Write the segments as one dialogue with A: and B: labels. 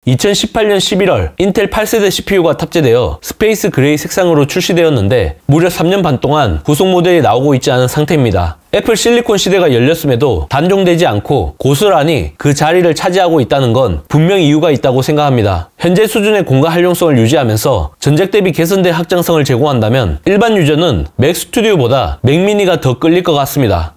A: 2018년 11월 인텔 8세대 CPU가 탑재되어 스페이스 그레이 색상으로 출시되었는데 무려 3년 반 동안 후속 모델이 나오고 있지 않은 상태입니다. 애플 실리콘 시대가 열렸음에도 단종되지 않고 고스란히 그 자리를 차지하고 있다는 건 분명 이유가 있다고 생각합니다. 현재 수준의 공간 활용성을 유지하면서 전작 대비 개선된 확장성을 제공한다면 일반 유저는 맥 스튜디오보다 맥 미니가 더 끌릴 것 같습니다.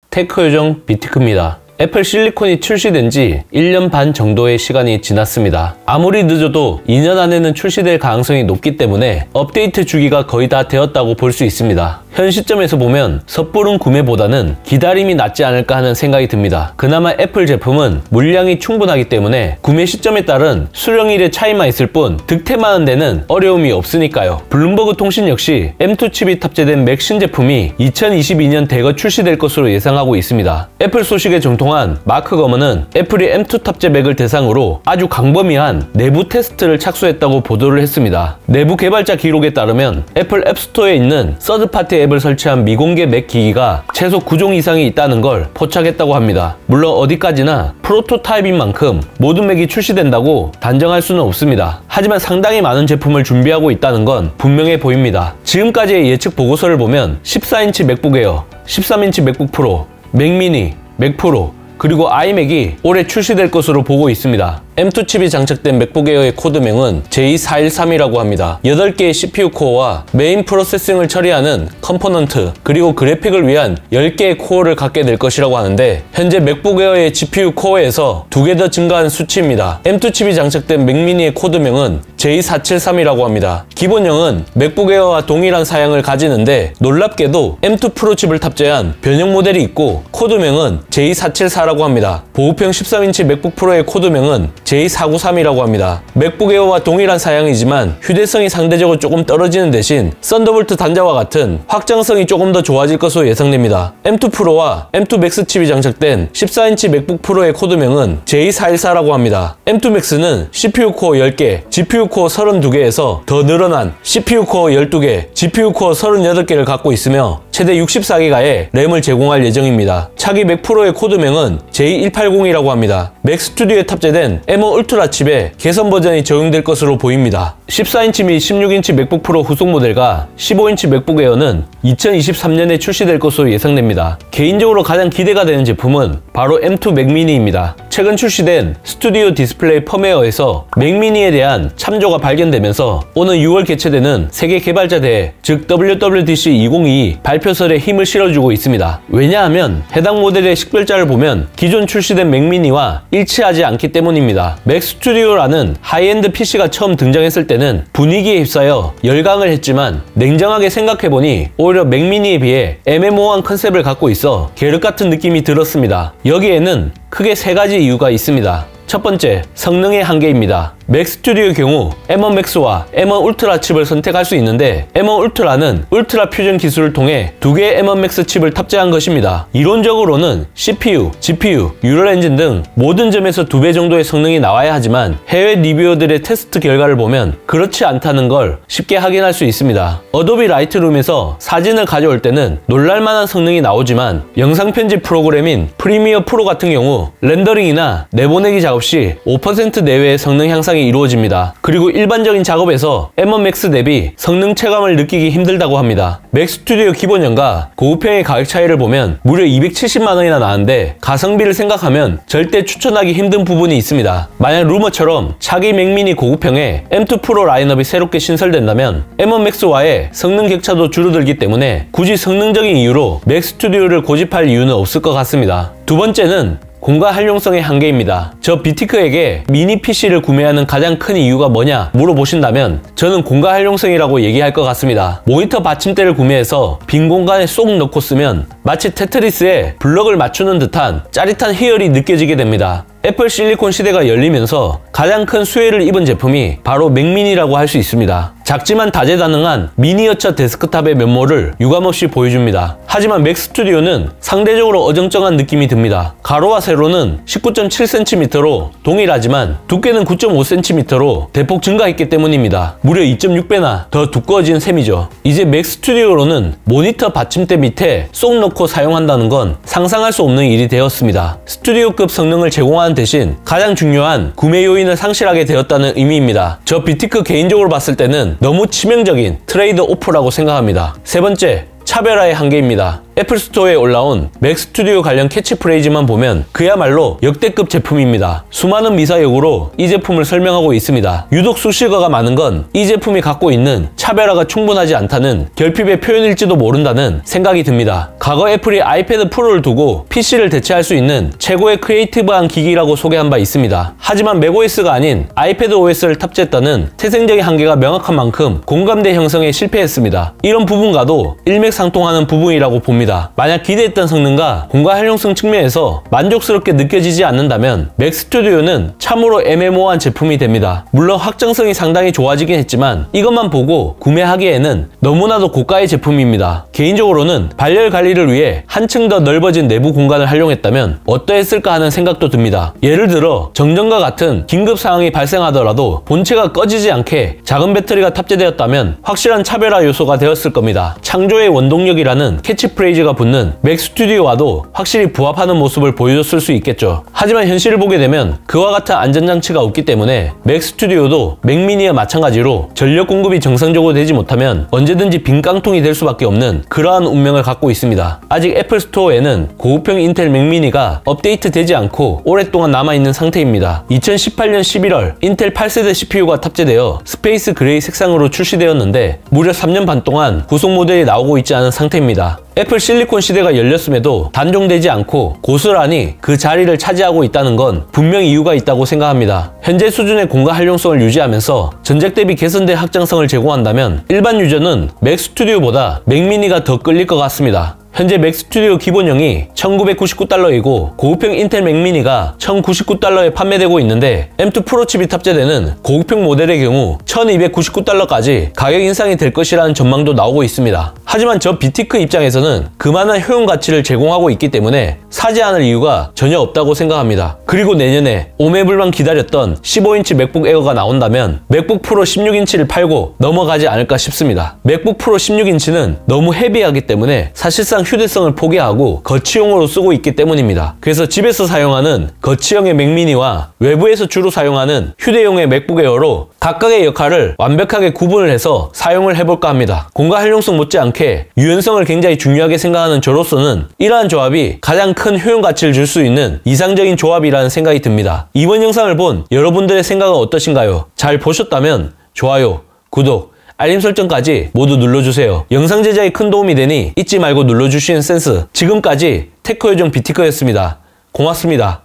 A: 테크 요정 비티크입니다. 애플 실리콘이 출시된 지 1년 반 정도의 시간이 지났습니다. 아무리 늦어도 2년 안에는 출시될 가능성이 높기 때문에 업데이트 주기가 거의 다 되었다고 볼 수 있습니다. 현 시점에서 보면 섣부른 구매보다는 기다림이 낫지 않을까 하는 생각이 듭니다. 그나마 애플 제품은 물량이 충분하기 때문에 구매 시점에 따른 수령일의 차이만 있을 뿐 득템하는 데는 어려움이 없으니까요. 블룸버그 통신 역시 M2 칩이 탑재된 맥 신제품이 2022년 대거 출시될 것으로 예상하고 있습니다. 애플 소식에 정통한 마크 거먼은 애플이 M2 탑재 맥을 대상으로 아주 광범위한 내부 테스트를 착수했다고 보도를 했습니다. 내부 개발자 기록에 따르면 애플 앱스토어에 있는 서드파티 앱을 설치한 미공개 맥 기기가 최소 9종 이상이 있다는 걸 포착했다고 합니다. 물론 어디까지나 프로토타입인 만큼 모든 맥이 출시된다고 단정할 수는 없습니다. 하지만 상당히 많은 제품을 준비하고 있다는 건 분명해 보입니다. 지금까지의 예측 보고서를 보면 14인치 맥북 에어, 13인치 맥북 프로, 맥 미니, 맥 프로, 그리고 아이맥이 올해 출시될 것으로 보고 있습니다. M2 칩이 장착된 맥북 에어의 코드명은 J413이라고 합니다. 8개의 CPU 코어와 메인 프로세싱을 처리하는 컴포넌트, 그리고 그래픽을 위한 10개의 코어를 갖게 될 것이라고 하는데 현재 맥북 에어의 GPU 코어에서 2개 더 증가한 수치입니다. M2 칩이 장착된 맥 미니의 코드명은 J473이라고 합니다. 기본형은 맥북 에어와 동일한 사양을 가지는데 놀랍게도 M2 프로 칩을 탑재한 변형 모델이 있고 코드명은 J474라고 합니다. 보급형 13인치 맥북 프로의 코드명은 J493이라고 합니다. 맥북 에어와 동일한 사양이지만 휴대성이 상대적으로 조금 떨어지는 대신 썬더볼트 단자와 같은 확장성이 조금 더 좋아질 것으로 예상됩니다. M2 프로와 M2 맥스 칩이 장착된 14인치 맥북 프로의 코드명은 J414라고 합니다. M2 맥스는 CPU 코어 10개, GPU 코어 32개에서 더 늘어난 CPU 코어 12개, GPU 코어 38개를 갖고 있으며 최대 64기가의 램을 제공할 예정입니다. 차기 맥 프로의 코드명은 J180이라고 합니다. 맥 스튜디오에 탑재된 M1 울트라 칩에 개선 버전이 적용될 것으로 보입니다. 14인치 및 16인치 맥북 프로 후속 모델과 15인치 맥북 에어는 2023년에 출시될 것으로 예상됩니다. 개인적으로 가장 기대가 되는 제품은 바로 M2 맥 미니입니다. 최근 출시된 스튜디오 디스플레이 펌웨어에서 맥 미니에 대한 참조가 발견되면서 오는 6월 개최되는 세계 개발자 대회, 즉 WWDC 2022 발표설에 힘을 실어주고 있습니다. 왜냐하면 해당 모델의 식별자를 보면 기존 출시된 맥 미니와 일치하지 않기 때문입니다. 맥 스튜디오라는 하이엔드 PC가 처음 등장했을 때는 분위기에 휩싸여 열광을 했지만 냉정하게 생각해보니 오히려 맥 미니에 비해 애매모호한 컨셉을 갖고 있어 계륵 같은 느낌이 들었습니다. 여기에는 크게 3가지 이유가 있습니다. 첫 번째, 성능의 한계입니다. 맥 스튜디오의 경우 M1 맥스와 M1 울트라 칩을 선택할 수 있는데 M1 울트라는 울트라 퓨전 기술을 통해 2개의 M1 맥스 칩을 탑재한 것입니다. 이론적으로는 CPU, GPU, 뉴럴 엔진 등 모든 점에서 2배 정도의 성능이 나와야 하지만 해외 리뷰어들의 테스트 결과를 보면 그렇지 않다는 걸 쉽게 확인할 수 있습니다. 어도비 라이트룸에서 사진을 가져올 때는 놀랄만한 성능이 나오지만 영상 편집 프로그램인 프리미어 프로 같은 경우 렌더링이나 내보내기 작업 시 5% 내외의 성능 향상이 이루어집니다. 그리고 일반적인 작업에서 M1 맥스 대비 성능 체감을 느끼기 힘들다고 합니다. 맥 스튜디오 기본형과 고급형의 가격 차이를 보면 무려 270만원이나 나는데 가성비를 생각하면 절대 추천하기 힘든 부분이 있습니다. 만약 루머처럼 차기 맥 미니 고급형에 M2 프로 라인업이 새롭게 신설된다면 M1 맥스와의 성능 격차도 줄어들기 때문에 굳이 성능적인 이유로 맥 스튜디오를 고집할 이유는 없을 것 같습니다. 두 번째는 공간 활용성의 한계입니다. 저 비티크에게 미니 PC를 구매하는 가장 큰 이유가 뭐냐 물어보신다면 저는 공간 활용성이라고 얘기할 것 같습니다. 모니터 받침대를 구매해서 빈 공간에 쏙 넣고 쓰면 마치 테트리스에 블럭을 맞추는 듯한 짜릿한 희열이 느껴지게 됩니다. 애플 실리콘 시대가 열리면서 가장 큰 수혜를 입은 제품이 바로 맥미니라고 할 수 있습니다. 작지만 다재다능한 미니어처 데스크탑의 면모를 유감없이 보여줍니다. 하지만 맥 스튜디오는 상대적으로 어정쩡한 느낌이 듭니다. 가로와 세로는 19.7cm로 동일하지만 두께는 9.5cm로 대폭 증가했기 때문입니다. 무려 2.6배나 더 두꺼워진 셈이죠. 이제 맥 스튜디오로는 모니터 받침대 밑에 쏙 넣고 사용한다는 건 상상할 수 없는 일이 되었습니다. 스튜디오급 성능을 제공하는 대신 가장 중요한 구매 요인을 상실하게 되었다는 의미입니다. 저 비티크 개인적으로 봤을 때는 너무 치명적인 트레이드 오프라고 생각합니다. 세 번째, 차별화의 한계입니다. 애플 스토어에 올라온 맥 스튜디오 관련 캐치프레이즈만 보면 그야말로 역대급 제품입니다. 수많은 미사역으로 이 제품을 설명하고 있습니다. 유독 수식어가 많은 건 이 제품이 갖고 있는 차별화가 충분하지 않다는 결핍의 표현일지도 모른다는 생각이 듭니다. 과거 애플이 아이패드 프로를 두고 PC를 대체할 수 있는 최고의 크리에이티브한 기기라고 소개한 바 있습니다. 하지만 맥OS가 아닌 아이패드 OS를 탑재했다는 태생적인 한계가 명확한 만큼 공감대 형성에 실패했습니다. 이런 부분과도 일맥상통하는 부분이라고 봅니다. 만약 기대했던 성능과 공간 활용성 측면에서 만족스럽게 느껴지지 않는다면 맥 스튜디오는 참으로 애매모호한 제품이 됩니다. 물론 확장성이 상당히 좋아지긴 했지만 이것만 보고 구매하기에는 너무나도 고가의 제품입니다. 개인적으로는 발열 관리를 위해 한층 더 넓어진 내부 공간을 활용했다면 어떠했을까 하는 생각도 듭니다. 예를 들어 정전과 같은 긴급 상황이 발생하더라도 본체가 꺼지지 않게 작은 배터리가 탑재되었다면 확실한 차별화 요소가 되었을 겁니다. 창조의 원동력이라는 캐치프레이즈가 붙는 맥 스튜디오와도 확실히 부합하는 모습을 보여줬을 수 있겠죠. 하지만 현실을 보게 되면 그와 같은 안전장치가 없기 때문에 맥 스튜디오도 맥미니와 마찬가지로 전력 공급이 정상적으로 되지 못하면 언제든지 빈 깡통이 될 수밖에 없는 그러한 운명을 갖고 있습니다. 아직 애플 스토어에는 고급형 인텔 맥미니가 업데이트되지 않고 오랫동안 남아있는 상태입니다. 2018년 11월 인텔 8세대 CPU가 탑재되어 스페이스 그레이 색상으로 출시되었는데 무려 3년 반 동안 구속 모델이 나오고 있지 않은 상태입니다. 애플 실리콘 시대가 열렸음에도 단종되지 않고 고스란히 그 자리를 차지하고 있다는 건 분명 이유가 있다고 생각합니다. 현재 수준의 공간 활용성을 유지하면서 전작 대비 개선된 확장성을 제공한다면 일반 유저는 맥 스튜디오보다 맥미니가 더 끌릴 것 같습니다. 현재 맥 스튜디오 기본형이 $1999이고 고급형 인텔 맥미니가 $1099에 판매되고 있는데 M2 프로 칩이 탑재되는 고급형 모델의 경우 $1299까지 가격 인상이 될 것이라는 전망도 나오고 있습니다. 하지만 저 비티크 입장에서는 그만한 효용 가치를 제공하고 있기 때문에 사지 않을 이유가 전혀 없다고 생각합니다. 그리고 내년에 오매불만 기다렸던 15인치 맥북 에어가 나온다면 맥북 프로 16인치를 팔고 넘어가지 않을까 싶습니다. 맥북 프로 16인치는 너무 헤비하기 때문에 사실상 휴대성을 포기하고 거치용으로 쓰고 있기 때문입니다. 그래서 집에서 사용하는 거치형의 맥미니와 외부에서 주로 사용하는 휴대용의 맥북 에어로 각각의 역할을 완벽하게 구분을 해서 사용을 해볼까 합니다. 공간 활용성 못지않게 유연성을 굉장히 중요하게 생각하는 저로서는 이러한 조합이 가장 큰 효용 가치를 줄 수 있는 이상적인 조합이라는 생각이 듭니다. 이번 영상을 본 여러분들의 생각은 어떠신가요? 잘 보셨다면 좋아요, 구독, 알림 설정까지 모두 눌러주세요. 영상 제작에 큰 도움이 되니 잊지 말고 눌러주시는 센스. 지금까지 테크요정 비티크였습니다. 고맙습니다.